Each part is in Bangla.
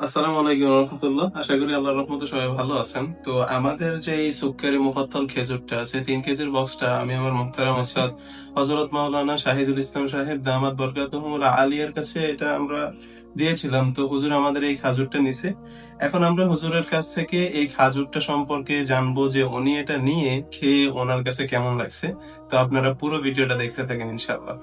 আসসালামু আলাইকুম রহমতুল্লাহ। আশা করি আল্লাহর রহমতে সবাই ভালো আছেন। তো আমাদের যে এই সুক্কারি মুফাত্তাল খেজুরটা আছে 3 কেজির বক্সটা আমি আমার মুহতারাম উস্তাদ হযরত মাওলানা শাহিদুল ইসলাম সাহেব দামাত বরকাতুহুল আলিয়ার কাছে এটা আমরা দিয়েছিলাম। তো হুজুর আমাদের এই খাজুরটা নিছে। এখন আমরা হুজুরের কাছ থেকে এই খাজুরটা সম্পর্কে জানবো যে উনি এটা নিয়ে খেয়ে ওনার কাছে কেমন লাগছে। তো আপনারা পুরো ভিডিওটা দেখতে থাকেন ইনশাআল্লাহ।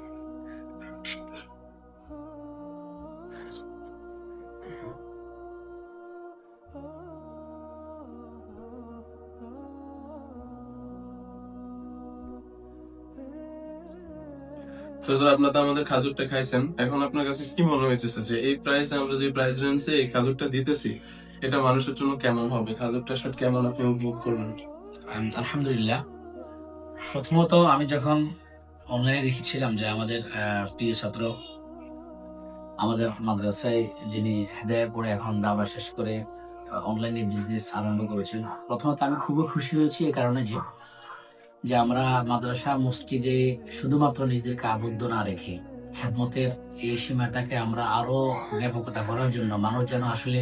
তো স্যার আপনার তো আমাদের খাজুরটা খাইছেন, এখন আপনার কাছে কি মনে হইতেছে যে এই প্রাইসে আমরা যে প্রাইস রেঞ্জে এই খাজুরটা দিতেছি এটা মানুষের জন্য কেমন হবে? খাজুরটার সাথে কেমন আপনি উপভোগ করবেন? আলহামদুলিল্লাহ। প্রথমত আমি যখন অনলাইনে দেখেছিলাম যে আমাদের প্রিয় ছাত্র আমাদের মাদ্রাসায় যিনি হেদায়েত পড়ে এখন দাওরা শেষ করে অনলাইনে বিজনেস আরম্ভ করেছেন, প্রথমত আমি খুবই খুশি হয়েছি এই কারণে যে যে আমরা মাদ্রাসা মসজিদে শুধুমাত্র নিজেদেরকে আবদ্ধ না রেখে খেদমতের এই সীমাটাকে আমরা আরো ব্যাপকতা করার জন্য মানুষ যেন আসলে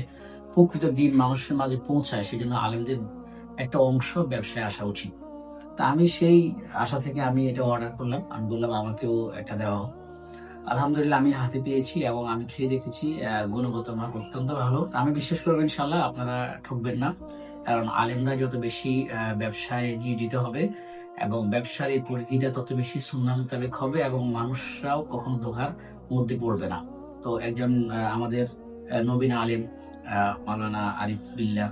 প্রকৃত দিন মানুষের মাঝে পৌঁছায়, সেই জন্য আলেমদের একটা অংশ ব্যবসায় আসা উচিত। তা আমি সেই আশা থেকে আমি এটা অর্ডার করলাম। আমি বললাম আমাকেও এটা দেওয়া হোক। আলহামদুলিল্লাহ আমি হাতে পেয়েছি এবং আমি খেয়ে দেখেছি, গুণগত মান অত্যন্ত ভালো। আমি বিশ্বাস করব ইনশাআল্লাহ আপনারা ঠকবেন না। কারণ আলেমরা যত বেশি ব্যবসায় নিয়োজিত হবে এবং ব্যবসার এই পরিধিটা তত বেশি সুন্নাহ মোতাবেক হবে এবং মানুষরাও কখনো ধোঁকার মধ্যে পড়বে না। তো একজন আমাদের নবীন আলেম মাওলানা আরিফ বিল্লাহ,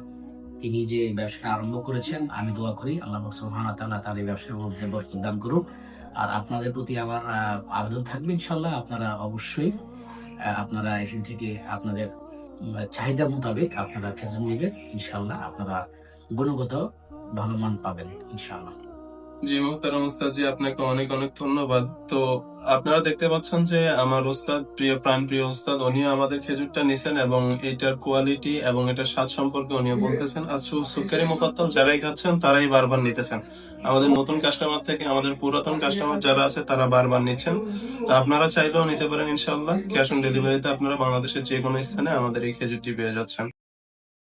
তিনি যে ব্যবসাটা আরম্ভ করেছেন, আমি দোয়া করি আল্লাহ পাক সুবহানাহু ওয়া তাআলা তার এই ব্যবসার মধ্যে বরকত দান করুক। আর আপনাদের প্রতি আমার আবেদন থাকবে ইনশাআল্লাহ আপনারা অবশ্যই আপনারা এখান থেকে আপনাদের চাহিদা মোতাবেক আপনারা খেজুর নেবেন। ইনশাআল্লাহ আপনারা গুণগত ভালো মান পাবেন ইনশাআল্লাহ। জি মোহতারাম উস্তাদ জি, আপনাকে অনেক অনেক ধন্যবাদ। তো আপনারা দেখতে পাচ্ছেন যে আমার উস্তাদ, প্রাণ প্রিয় উস্তাদ, উনিও আমাদের খেজুরটা নিছেন এবং এটার কোয়ালিটি এবং এটার স্বাদ সম্পর্কে উনিও বলতেছেন। আর সুক্কারি মুফাত্তাল যারাই খাচ্ছেন তারাই বারবার নিতেছেন। আমাদের নতুন কাস্টমার থেকে আমাদের পুরাতন কাস্টমার যারা আছে তারা বারবার নিচ্ছেন। তো আপনারা চাইলেও নিতে পারেন ইনশাআল্লাহ। ক্যাশ অন ডেলিভারিতে আপনারা বাংলাদেশের যে কোনো স্থানে আমাদের এই খেজুরটি পেয়ে যাচ্ছেন।